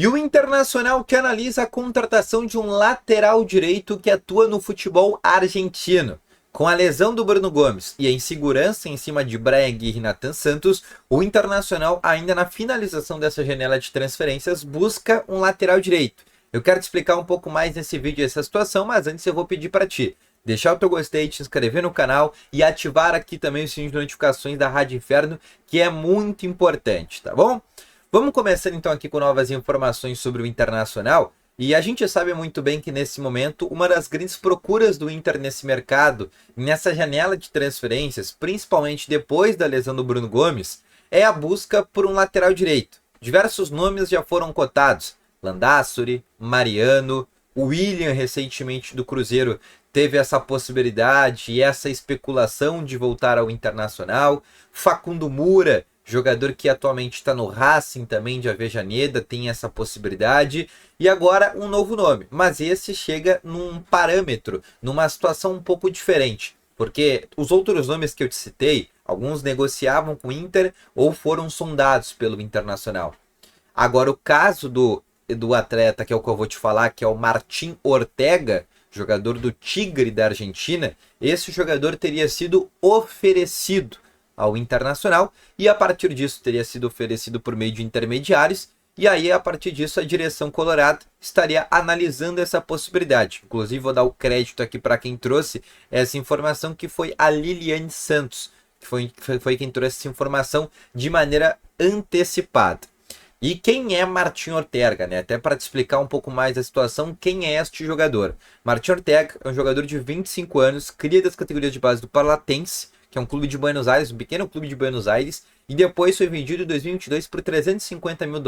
E o Internacional que analisa a contratação de um lateral direito que atua no futebol argentino. Com a lesão do Bruno Gomes e a insegurança em cima de Bryan Aguirre e Nathan Santos, o Internacional, ainda na finalização dessa janela de transferências, busca um lateral direito. Eu quero te explicar um pouco mais nesse vídeo essa situação, mas antes eu vou pedir para ti deixar o teu gostei, te inscrever no canal e ativar aqui também o sininho de notificações da Rádio Inferno, que é muito importante, tá bom? Vamos começando então aqui com novas informações sobre o Internacional. E a gente sabe muito bem que nesse momento, uma das grandes procuras do Inter nesse mercado, nessa janela de transferências, principalmente depois da lesão do Bruno Gomes, é a busca por um lateral direito. Diversos nomes já foram cotados. Landázuri, Mariano, o William recentemente do Cruzeiro teve essa possibilidade e essa especulação de voltar ao Internacional. Facundo Moura, jogador que atualmente está no Racing também de Avejaneda, tem essa possibilidade. E agora um novo nome, mas esse chega num parâmetro, numa situação um pouco diferente. Porque os outros nomes que eu te citei, alguns negociavam com o Inter ou foram sondados pelo Internacional. Agora o caso do atleta, que é o que eu vou te falar, que é o Martín Ortega, jogador do Tigre da Argentina, esse jogador teria sido oferecido ao Internacional e a partir disso teria sido oferecido por meio de intermediários e aí a partir disso a direção colorada estaria analisando essa possibilidade. Inclusive vou dar o crédito aqui para quem trouxe essa informação, que foi a Liliane Santos, que foi quem trouxe essa informação de maneira antecipada. E quem é Martín Ortega, né? Até para te explicar um pouco mais a situação, quem é este jogador? Martín Ortega é um jogador de 25 anos, cria das categorias de base do Platense, que é um clube de Buenos Aires, um pequeno clube de Buenos Aires, e depois foi vendido em 2022 por $350 mil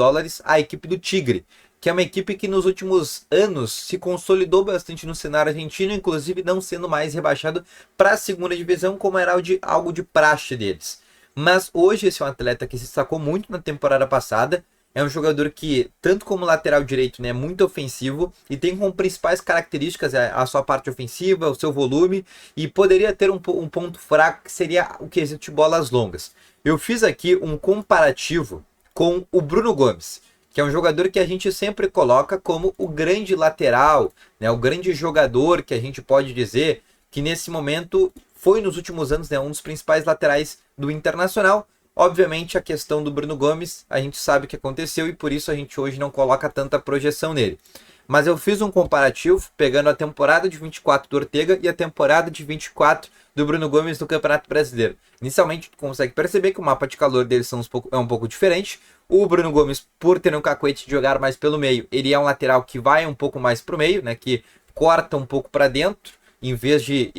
à equipe do Tigre, que é uma equipe que nos últimos anos se consolidou bastante no cenário argentino, inclusive não sendo mais rebaixado para a segunda divisão, como era algo de praxe deles. Mas hoje esse é um atleta que se destacou muito na temporada passada. É um jogador que, tanto como lateral direito, né, é muito ofensivo e tem como principais características a sua parte ofensiva, o seu volume, e poderia ter um ponto fraco que seria o quesito de bolas longas. Eu fiz aqui um comparativo com o Bruno Gomes, que é um jogador que a gente sempre coloca como o grande lateral, né, o grande jogador que a gente pode dizer que nesse momento foi nos últimos anos, né, um dos principais laterais do Internacional. Obviamente a questão do Bruno Gomes, a gente sabe o que aconteceu e por isso a gente hoje não coloca tanta projeção nele. Mas eu fiz um comparativo pegando a temporada de 24 do Ortega e a temporada de 24 do Bruno Gomes no Campeonato Brasileiro. Inicialmente tu consegue perceber que o mapa de calor deles é um pouco diferente. O Bruno Gomes, por ter um cacuete de jogar mais pelo meio, ele é um lateral que vai um pouco mais para o meio, né, que corta um pouco para dentro, em vez de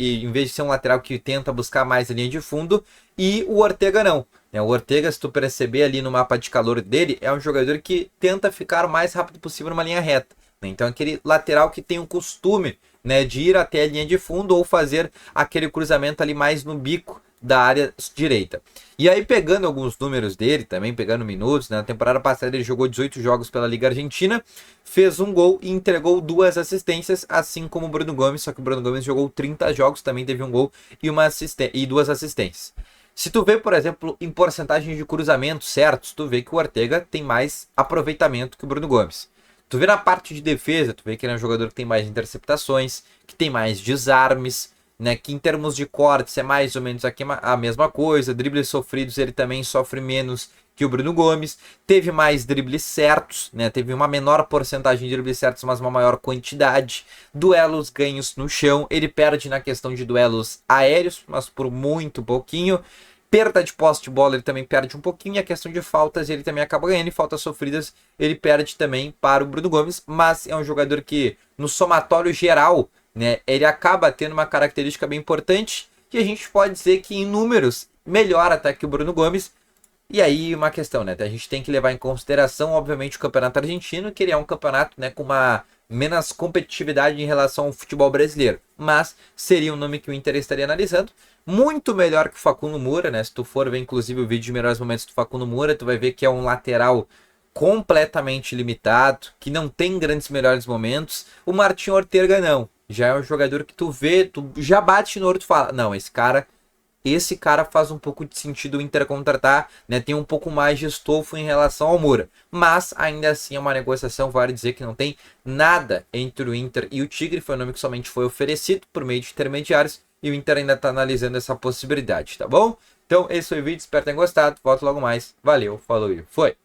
ser um lateral que tenta buscar mais a linha de fundo, e o Ortega não. O Ortega, se tu perceber ali no mapa de calor dele, é um jogador que tenta ficar o mais rápido possível numa linha reta. Então aquele lateral que tem o costume, né, de ir até a linha de fundo ou fazer aquele cruzamento ali mais no bico da área direita. E aí pegando alguns números dele, também pegando minutos, né, na temporada passada ele jogou 18 jogos pela Liga Argentina, fez um gol e entregou 2 assistências, assim como o Bruno Gomes, só que o Bruno Gomes jogou 30 jogos, também teve um gol e 2 assistências. Se tu vê, por exemplo, em porcentagem de cruzamentos certos, tu vê que o Ortega tem mais aproveitamento que o Bruno Gomes. Tu vê na parte de defesa, tu vê que ele é um jogador que tem mais interceptações, que tem mais desarmes, né, que em termos de cortes é mais ou menos aqui a mesma coisa. Dribles sofridos ele também sofre menos que o Bruno Gomes. Teve mais dribles certos, né, teve uma menor porcentagem de dribles certos, mas uma maior quantidade. Duelos ganhos no chão, ele perde na questão de duelos aéreos, mas por muito pouquinho. Perda de posse de bola ele também perde um pouquinho, e a questão de faltas ele também acaba ganhando, e faltas sofridas ele perde também para o Bruno Gomes, mas é um jogador que no somatório geral, né, ele acaba tendo uma característica bem importante, que a gente pode dizer que em números melhora até que o Bruno Gomes. E aí uma questão, né, a gente tem que levar em consideração, obviamente, o campeonato argentino, que ele é um campeonato, né, com uma menos competitividade em relação ao futebol brasileiro, mas seria um nome que o Inter estaria analisando, muito melhor que o Facundo Moura, né? Se tu for ver inclusive o vídeo de melhores momentos do Facundo Moura, tu vai ver que é um lateral completamente limitado, que não tem grandes melhores momentos. O Martín Ortega não, já é um jogador que tu vê, tu já bate no olho e tu fala, não, esse cara esse cara faz um pouco de sentido o Inter contratar, né? Tem um pouco mais de estofo em relação ao Moura. Mas ainda assim é uma negociação, vale dizer que não tem nada entre o Inter e o Tigre. Foi um nome que somente foi oferecido por meio de intermediários e o Inter ainda está analisando essa possibilidade, tá bom? Então esse foi o vídeo, espero que tenham gostado. Volto logo mais. Valeu, falou e foi!